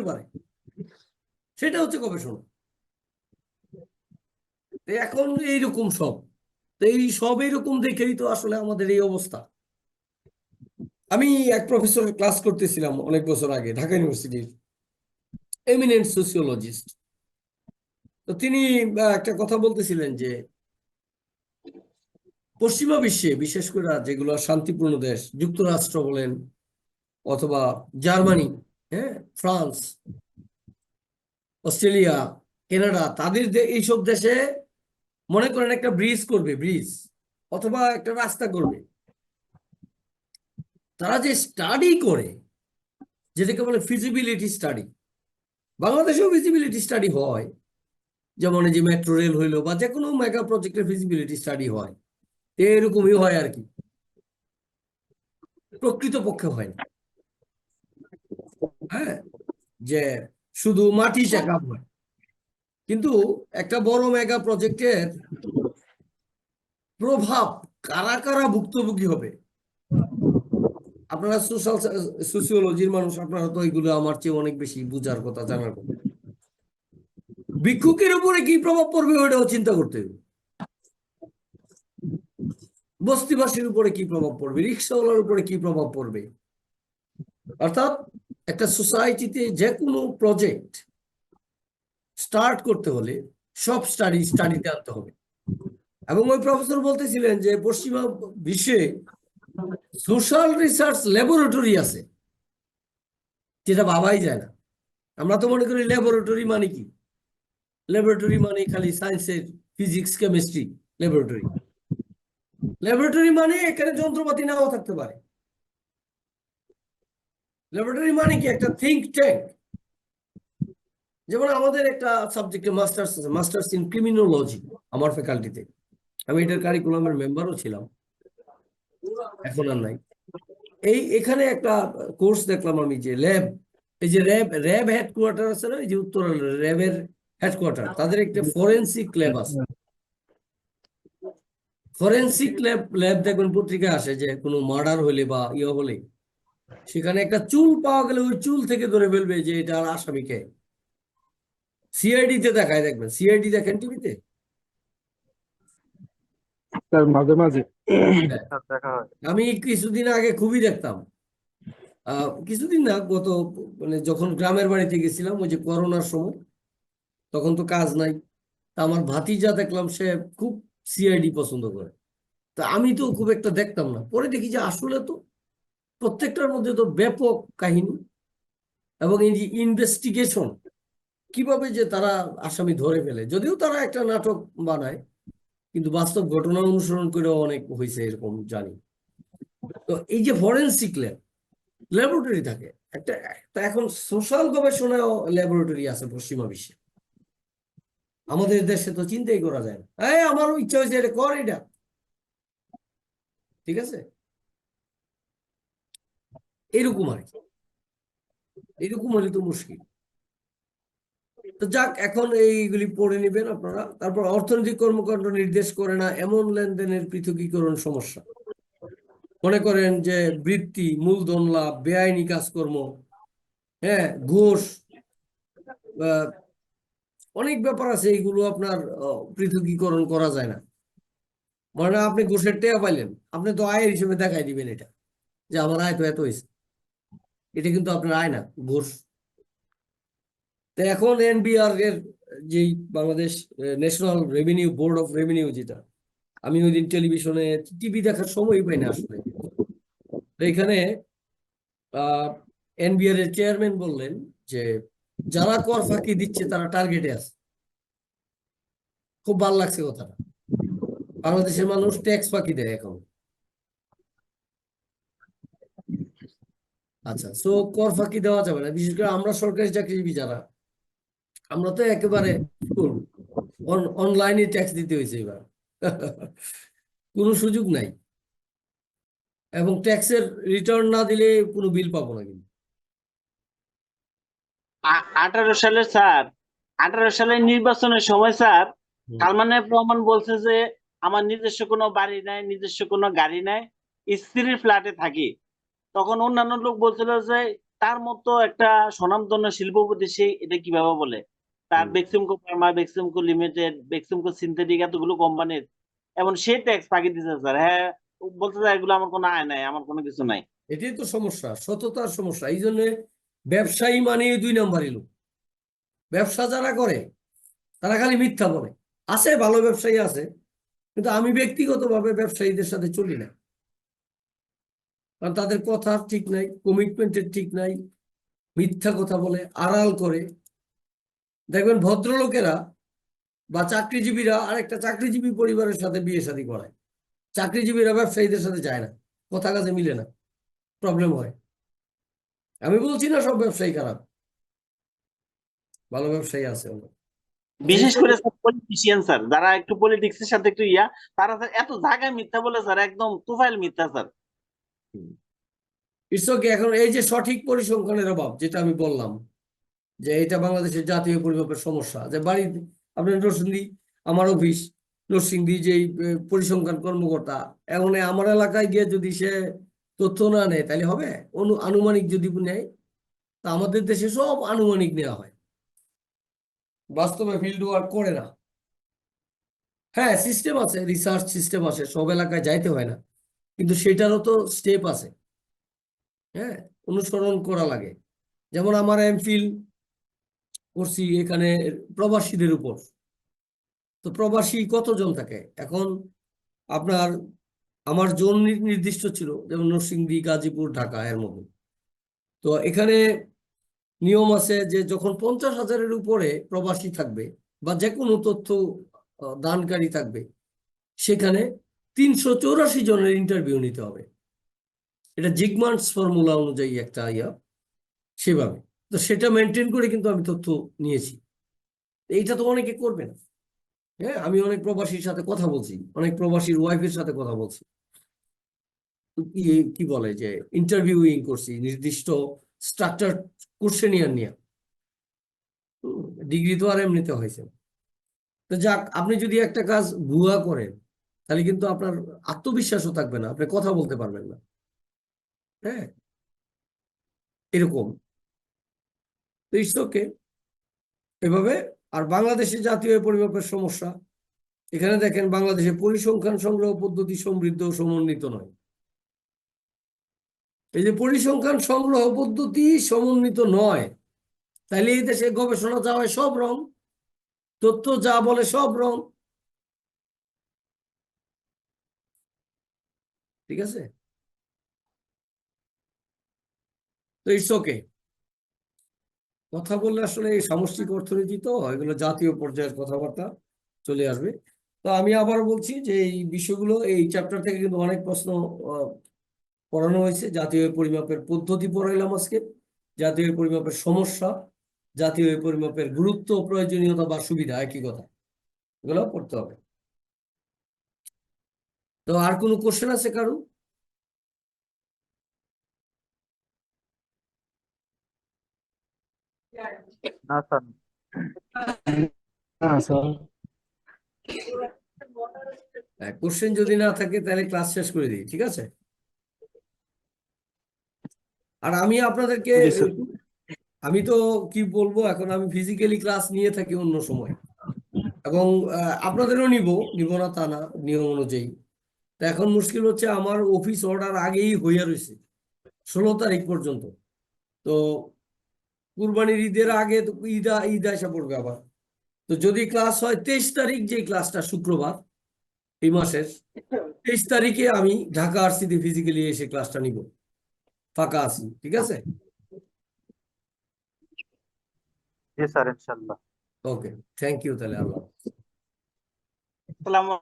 পারে, সেটা হচ্ছে গবেষণা। এখন এইরকম সব, এই সব এইরকম দেখেই তো আসলে আমাদের এই অবস্থা। আমি এক প্রফেসরের ক্লাস করতেছিলাম অনেক বছর আগে ঢাকা ইউনিভার্সিটির, এমিনেন্ট সোসিওলজিস্ট। তো তিনি একটা কথা বলতেছিলেন যে পশ্চিমা বিশ্বে, বিশেষ করে যেগুলো শান্তিপূর্ণ দেশ, যুক্তরাষ্ট্র বলেন অথবা জার্মানি, হ্যাঁ, ফ্রান্স, অস্ট্রেলিয়া, কানাডা, তাদের এইসব দেশে মনে করেন একটা ব্রিজ করবে, ব্রিজ অথবা একটা রাস্তা করবে, তারা যে স্টাডি করে, যেটাকে বলে ফিজিবিলিটি স্টাডি, বাংলাদেশেও ফিজিবিলিটি স্টাডি হয়, যেমন এই যে মেট্রো রেল হইলো বা যে কোনো মেগা প্রজেক্টের ফিজিবিলিটি স্টাডি হয়, এরকমই হয় আর কি, প্রকৃতপক্ষে হয় না। হ্যাঁ, যে শুধু মাটি চেক আপ হয়, কিন্তু একটা বড় মেগা প্রজেক্টের প্রভাব কারা কারা ভুক্তভোগী হবে, আপনারা সোশ্যাল সোসিওলজির মানুষ, আপনারা তো এগুলো আমার চেয়ে অনেক বেশি বুঝার কথা, জানার কথা। ভিক্ষুকের উপরে কি প্রভাব পড়বে ওটাও চিন্তা করতে হবে, বস্তিবাসীর উপরে কি প্রভাব পড়বে, রিক্সাওয়ালার উপরে কি প্রভাব পড়বে। অর্থাৎ একটা সোসাইটিতে যে কোনো প্রজেক্ট স্টার্ট করতে হলে সব স্টাডিতে আনতে হবে। এবং ওই প্রফেসর বলতেছিলেন যে পশ্চিমা বিশ্বে সোশ্যাল রিসার্চ ল্যাবরেটরি আছে, যেটা ভাবাই যায় না। আমরা তো মনে করি ল্যাবরেটরি মানে কি, ল্যাবরেটরি মানে খালি সায়েন্সের ফিজিক্স কেমিস্ট্রি ল্যাবরেটরি। ল্যাবরেটরি মানে এখানে যন্ত্রপাতি নাও থাকতে পারে। ল্যাবরেটরি মানে কি একটা থিঙ্ক ট্যাঙ্ক। যেমন আমাদের একটা সাবজেক্টে মাস্টার্স আছে, মাস্টার্স ইন ক্রিমিনোলজি আমার ফ্যাকাল্টিতে, আমি এটার কারিকুলামের মেম্বারও ছিলাম, এখন আর নাই। এখানে একটা কোর্স দেখলাম আমি, যে ল্যাব, এই যে র্যাব র্যাব হেডকোয়ার্টার আছে না, এই যে উত্তর র্যাবের হেডকোয়ার্টার, তাদের একটা ফরেন্সিক ল্যাব আছে। ফরেন্সিক ল্যাব ল্যাব দেখবেন পত্রিকায় আসে যে কোনো মার্ডার হলে বা ইয়ে হলে সেখানে একটা চুল পাওয়া গেলে ওই চুল থেকে ধরে ফেলবে যে এটা আসামিকে। সিআইডি তে দেখায়, দেখবেন সিআইডি দেখেন টিভিতে, তার মাঝে মাঝে দেখা হয়। আমি কিছুদিন আগে খুবই দেখতাম, কিছুদিন না, গত মানে যখন গ্রামের বাড়িতে গেছিলাম ওই যে করোনার সময়, তখন তো কাজ নাই, তা আমার ভাতিজা দেখলাম সে খুব সিআইডি পছন্দ করে। তা আমি তো খুব একটা দেখতাম না, পরে দেখি যে আসলে তো প্রত্যেকটার মধ্যে তো ব্যাপক কাহিনী, এবং এই যে ইনভেস্টিগেশন, কিভাবে যে তারা আসামি ধরে ফেলে, যদিও তারা একটা নাটক বানায়, কিন্তু বাস্তব ঘটনা অনুসরণ করে অনেক হয়েছে এরকম জানি। তো এই যে ফরেনসিক ল্যাবরেটরি থাকে একটা, তা এখন সোশ্যাল গবেষণাও ল্যাবরেটরি আছে পশ্চিমা বিশ্বে, আমাদের দেশে তো চিন্তাই করা যায় না। আমারও ইচ্ছা হয়েছে এটা কর, এটা ঠিক আছে, এরকম আর কি, এরকম হলে তো মুশকিল। তো যাক, এখন এইগুলি পড়ে নেবেন আপনারা। তারপর অর্থনৈতিক কর্মকাণ্ড নির্দেশ করে না এমন লেনদেনের পৃথকীকরণ সমস্যা, মনে করেন যে বৃত্তি, মূলধন লাভ, বেআইনি কাজকর্ম, হ্যাঁ, ঘুষ, অনেক ব্যাপার আছে, এইগুলো আপনার পৃথকীকরণ করা যায় না। মানে আপনি ঘুষের টাকা পাইলেন, আপনি তো আয়ের হিসেবে দেখাই দিবেন এটা, যে আমার আয় তো এত হয়েছে, এটা কিন্তু আপনার আয় না, ঘুষ। তো এখন এনবিআর এর যেই Bangladesh national revenue board of revenue, যেটা আমি ওই দিন টেলিভিশনে টিভি দেখার সময় পাই না আসলে, তো এখানে এনবিআর এর চেয়ারম্যান বললেন যে যারা কর ফাঁকি দিচ্ছে তারা টার্গেটে আছে। খুব ভালো লাগছে কথাটা, বাংলাদেশের মানুষ ট্যাক্স ফাঁকি দেয় এখন। আচ্ছা, সো কর ফাঁকি দেওয়া যাবে না, বিশেষ করে আমরা সরকারি চাকরিজীবী যারা, আমরা তো একেবারে অনলাইনে ট্যাক্স দিতে হয়েছে এবার। কোনো সুযোগ নাই, এবং ট্যাক্সের রিটার্ন না দিলে কোনো বিল পাবো না কিন্তু। 18 সালে স্যার, 18 সালের নির্বাচনের সময় স্যার সালমানের রহমান বলছে যে আমার নিজস্ব কোনো বাড়ি নাই, নিজস্ব কোনো গাড়ি নাই, স্ত্রীর ফ্ল্যাটে থাকি। তখন অন্যান্য লোক বলছিল যে তার মতো একটা স্বনামধন্য শিল্পপতি সে এটা কিভাবে বলে? তার হুম। Beximco pharma, Beximco limited, Beximco synthetic এতগুলো কোম্পানির এমন সে ট্যাক্স ফাঁকি দিচ্ছে স্যার। হ্যাঁ, ও বলতে চায় এগুলো আমার কোনো আয় নাই, আমার কোনো কিছু নাই। এটাই তো সমস্যা, সততার সমস্যা। এই জন্য ব্যবসায়ী মানে 2 নম্বরই লোক। ব্যবসা যারা করে তারা খালি মিথ্যা বলে। আছে ভালো ব্যবসায়ী আছে, কিন্তু আমি ব্যক্তিগতভাবে ব্যবসায়ীদের সাথে চলি না, কারণ তাদের কথা ঠিক নাই, কমিটমেন্টের ঠিক নাই, মিথ্যা কথা বলে, আড়াল করে। দেখবেন ভদ্রলোকেরা বা চাকরিজীবীরা আরেকটা চাকরিজীবী পরিবারের সাথে বিয়ে শাদী করায়, চাকরিজীবীরা ব্যবসায়ীদের সাথে যায় না, কথা কাজে মিলে না, প্রবলেম হয়। আমি বলছি না সব ব্যবসায়ী খারাপ, ভালো ব্যবসায়ী আছে অনেক। বিশেষ করে পলিটিশিয়ান স্যার, যারা একটু পলিটিক্স এর সাথে একটু তারা স্যার এত জায়গায় মিথ্যা বলে স্যার, একদম তুফাইল মিথ্যা স্যার। It's okay. এখন এই যে সঠিক পরিসংখ্যানের অভাব, যেটা আমি বললাম যে এটা বাংলাদেশের জাতীয় পরিমাপের সমস্যা, যে বাড়ি আপনার নরসিংদী, আমার অফিস নরসিংদী, যে পরিসংখ্যান কর্মকর্তা, এখন আমার এলাকায় গিয়ে যদি সে তথ্য না নেয় তাহলে হবে? আনুমানিক যদি নেয়, তা আমাদের দেশে সব আনুমানিক নেওয়া হয়, বাস্তবে ফিল্ড ওয়ার্ক করে না। হ্যাঁ, সিস্টেম আছে, রিসার্চ সিস্টেম আছে, সব এলাকায় যাইতে হয় না, কিন্তু সেটারও তো স্টেপ আছে। হ্যাঁ, অনুসরণ করা লাগে। যেমন আমার এমফিল করছি এখানে প্রবাসীদের উপর। তো প্রবাসী কতজন থাকে এখন? আপনার আমার জোন নির্দিষ্ট ছিল, যেমন নরসিংদী, গাজীপুর, ঢাকা এর মধ্যে। তো এখানে নিয়ম আছে যে যখন 50,000-এর উপরে প্রবাসী থাকবে বা যে কোনো তথ্য দানকারী থাকবে, সেখানে 384 জনের ইন্টারভিউ নিতে হবে। এটা জিগমান্স ফর্মুলা অনুযায়ী একটা সেভাবে। তো সেটা মেনটেন করে কিন্তু আমি তথ্য নিয়েছি। এইটা তো অনেকে করবে না। হ্যাঁ, আমি অনেক প্রবাসীর সাথে কথা বলছি, অনেক প্রবাসীর ওয়াইফের সাথে কথা বলছি, কি কি বলে যে ইন্টারভিউইং করছি নির্দিষ্ট স্ট্রাকচার কোশ্চেনিয়ার নিয়ে। ডিগ্রি তো আর এমনিতে হয়েছে না। তো যাক, আপনি যদি একটা কাজ ভুয়া করেন তাহলে কিন্তু আপনার আত্মবিশ্বাসও থাকবে না, আপনি কথা বলতে পারবেন না। হ্যাঁ, এরকম। তো ইটস ওকে এভাবে। আর বাংলাদেশে জাতীয় পরিমাপের সমস্যা, এখানে দেখেন বাংলাদেশে পরিসংখ্যান সংগ্রহ পদ্ধতি সমৃদ্ধ ও সমন্বিত নয়। এই যে পরিসংখ্যান সংগ্রহ পদ্ধতি সমন্বিত নয়, তাহলে এই দেশে গবেষণা যা হয় সব রং, তথ্য যা বলে সব রং। ঠিক আছে? তো ইটস ওকে। কথা বললে আসলে এই সামষ্টিক অর্থনীতি তো এগুলো জাতীয় পর্যায়ের কথাবার্তা চলে আসবে। তো আমি আবার বলছি যে এই বিষয়গুলো এই চ্যাপ্টার থেকে কিন্তু অনেক প্রশ্ন আহ, পড়ানো হয়েছে। জাতীয় পরিমাপের পদ্ধতি পড়াইলাম আজকে, জাতীয় পরিমাপের সমস্যা, জাতীয় পরিমাপের গুরুত্ব, প্রয়োজনীয়তা বা সুবিধা, একই কথা, এগুলো পড়তে হবে। তো আর কোনো কোশ্চেন আছে কারো? না স্যার। না স্যার। কোশ্চেন যদি না থাকে তাহলে ক্লাস শেষ করে দিই, ঠিক আছে? আর আমি আপনাদেরকে, জি স্যার। আমি তো কি বলবো, এখন আমি ফিজিক্যালি ক্লাস নিয়ে থাকি অন্য সময়, এবং আপনাদেরও নিব, নিব না তা না, নিয়ম অনুযায়ী। তো এখন মুশকিল হচ্ছে আমার অফিস অর্ডার আগেই হইয়া রয়েছে 16 তারিখ পর্যন্ত। তো কুরবানির ঈদের আগে তো ঈদ আসা পড়বে আবার। তো যদি ক্লাস হয় 23 তারিখ, যে ক্লাসটা শুক্রবার এই মাসের 23 তারিখে, আমি ঢাকা আরসিতে ফিজিক্যালি এসে ক্লাসটা নিব, ফাঁকা আছি, ঠিক আছে? জি স্যার, ইনশাল্লাহ। ওকে, থ্যাংক ইউ, তাহলে আল্লাহ। আসসালামু